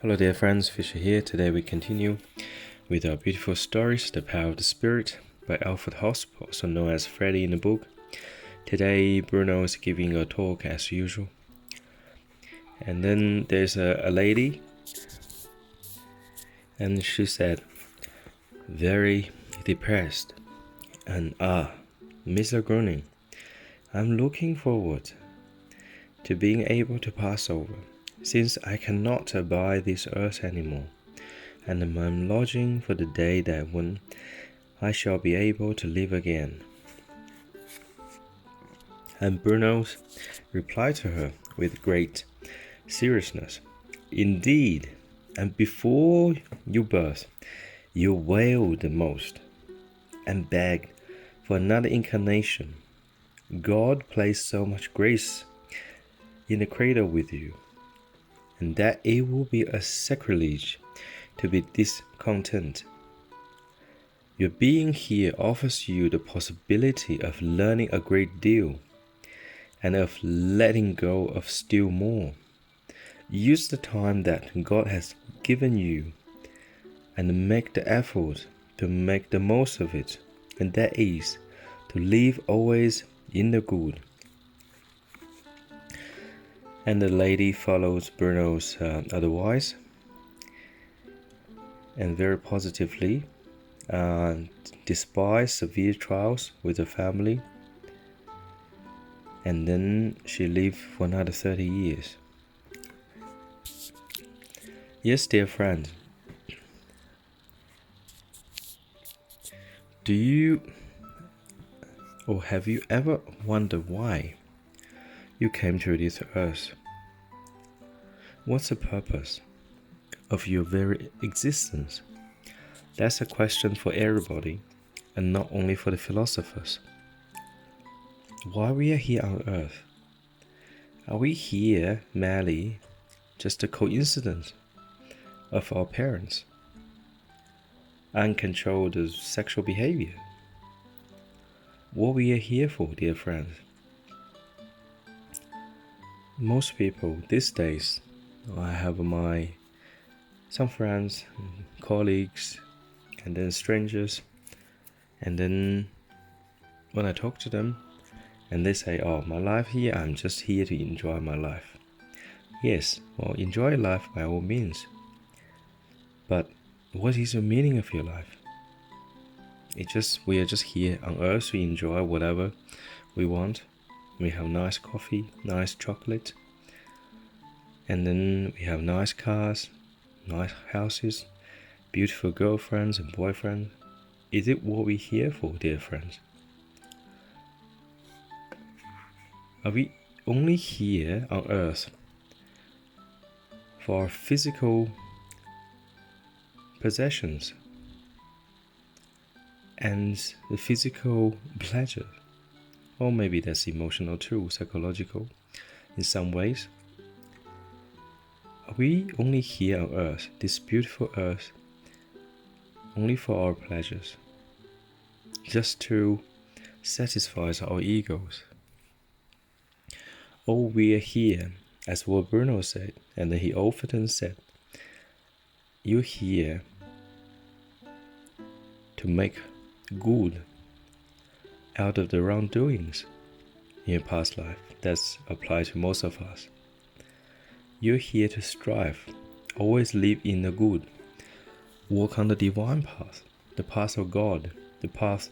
Hello dear friends, Fisher here. Today we continue with our beautiful stories, The Power of the Spirit by ALFRED HOSP, also known as Freddy in the book. Today Bruno is giving a talk as usual. And then there's a lady, and she said, very depressed, and Mr. Groning, I'm looking forward to being able to pass over, since I cannot abide this earth anymore, and I'm longing for the day that when I shall be able to live again. And Bruno replied to her with great seriousness, Indeed, and before your birth, you wailed the most, and begged for another incarnation. God placed so much grace in the cradle with you, and that it will be a sacrilege to be discontent. Your being here offers you the possibility of learning a great deal, and of letting go of still more. Use the time that God has given you, and make the effort to make the most of it, and that is, to live always in the good. And the lady follows Bruno's advice, and very positively, despite severe trials with the family, and then she lived for another 30 years. Yes, dear friend, do you or have you ever wondered why you came to this earth? What's the purpose of your very existence? That's a question for everybody, and not only for the philosophers. Why we are here on earth? Are we here merely just a coincidence of our parents? Uncontrolled sexual behavior? What we are here for, dear friends? Most people these days, I have some friends, colleagues, and then strangers, and then when I talk to them, and they say, my life here, I'm just here to enjoy my life. Yes, well, enjoy life by all means. But what is the meaning of your life? We are just here on earth to enjoy whatever we want. We have nice coffee, nice chocolate, and then we have nice cars, nice houses, beautiful girlfriends and boyfriends. Is it what we're here for, dear friends? Are we only here on earth for our physical possessions and the physical pleasure? Or maybe that's emotional too, psychological in some ways. Are we only here on earth, this beautiful earth, only for our pleasures, just to satisfy our egos? Or we are here, as what Bruno said, and then he often said, you're here to make good out of the wrongdoings in your past life. That's applied to most of us. You're here to strive, always live in the good, walk on the divine path, the path of God, the path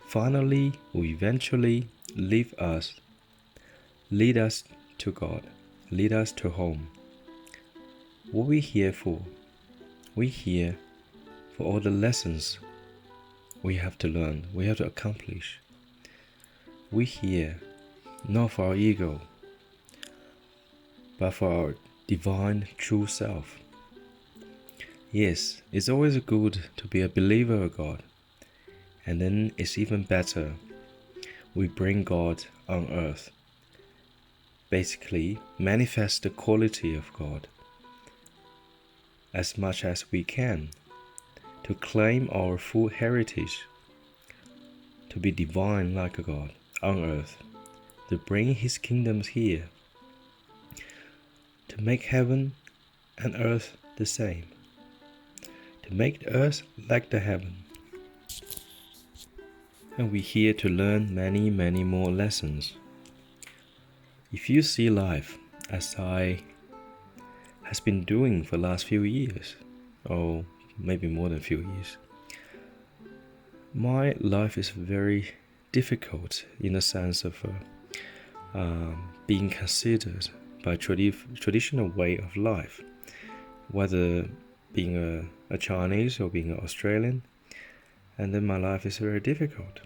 finally or eventually lead us to God, lead us to home. What are we here for? We're here for all the lessons we have to learn, we have to accomplish. We're here not for our ego, but for our divine true self. Yes, it's always good to be a believer of God, and then it's even better we bring God on earth. Basically, manifest the quality of God as much as we can, to claim our full heritage, to be divine like a God on earth, to bring His kingdoms here, to make heaven and earth the same, to make the earth like the heaven. And we're here to learn many, many more lessons. If you see life as I has been doing for the last few years, or maybe more than a few years, my life is very difficult in the sense of being considered by traditional way of life, whether being a Chinese or being an Australian, and then my life is very difficult.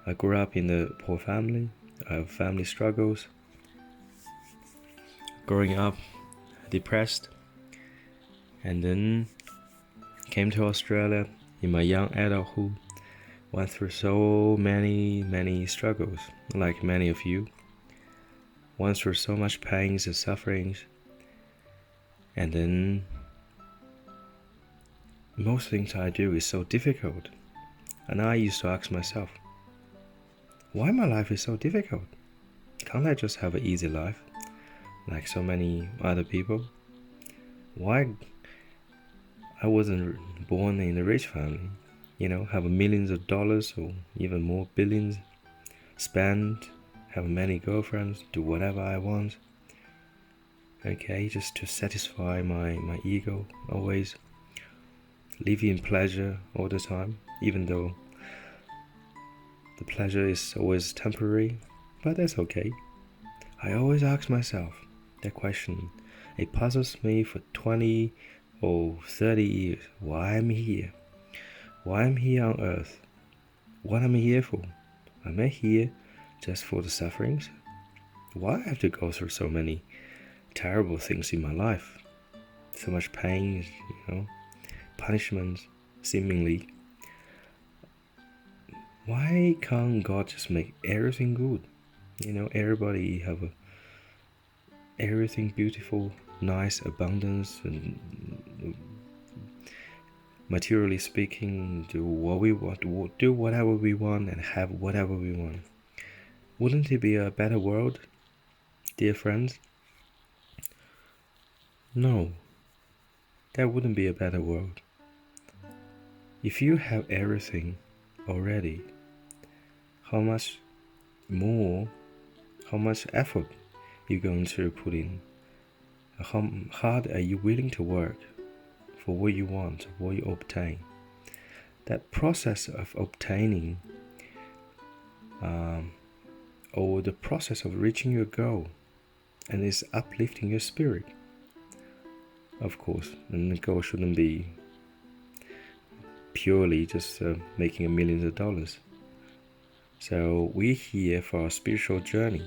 I grew up in a poor family. I have family struggles. Growing up depressed, and then came to Australia in my young adulthood. Went through so many struggles, like many of you. Went through so much pains and sufferings, and then most things I do is so difficult. And I used to ask myself, why my life is so difficult? Can't I just have an easy life like so many other people? Why I wasn't born in a rich family, have millions of dollars or even more billions, spend, have many girlfriends, do whatever I want, okay, just to satisfy my ego, always live in pleasure all the time, even though the pleasure is always temporary, but that's okay. I always ask myself that question. It puzzles me for 20 or 30 years. Why I'm here? Why I'm here on earth? What am I here for? Am I here just for the sufferings? Why I have to go through so many terrible things in my life? So much pain, punishments, seemingly. Why can't God just make everything good? Everybody have everything beautiful, nice, abundance, and materially speaking, do what we want, do whatever we want, and have whatever we want. Wouldn't it be a better world, dear friends? No, that wouldn't be a better world. If you have everything already, how much effort you're going to put in? How hard are you willing to work for what you want, what you obtain? That process of obtaining, or the process of reaching your goal, and it's uplifting your spirit. Of course, and the goal shouldn't be purely just making millions of dollars. So we're here for our spiritual journey.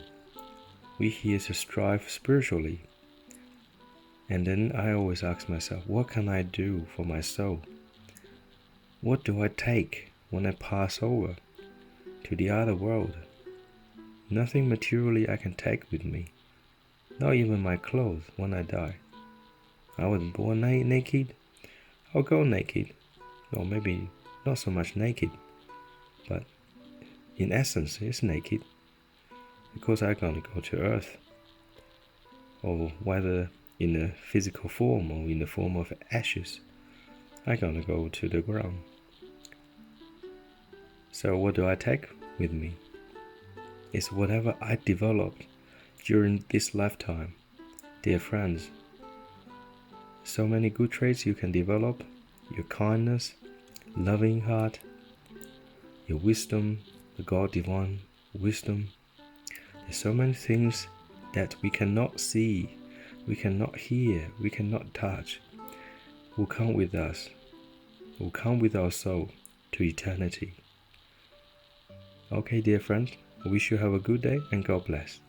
We're here to strive spiritually. And then I always ask myself, what can I do for my soul? What do I take when I pass over to the other world? Nothing materially I can take with me. Not even my clothes when I die. I wasn't born naked. I'll go naked. Or maybe not so much naked, but in essence it's naked, because I'm gonna go to earth, or whether in a physical form or in the form of ashes, I'm gonna go to the ground. So what do I take with me? It's whatever I developed during this lifetime. Dear friends, so many good traits you can develop: your kindness, loving heart, your wisdom, the God divine wisdom. There's so many things that we cannot see, we cannot hear, we cannot touch, will come with us, will come with our soul to eternity. Okay, dear friends, I wish you have a good day and God bless.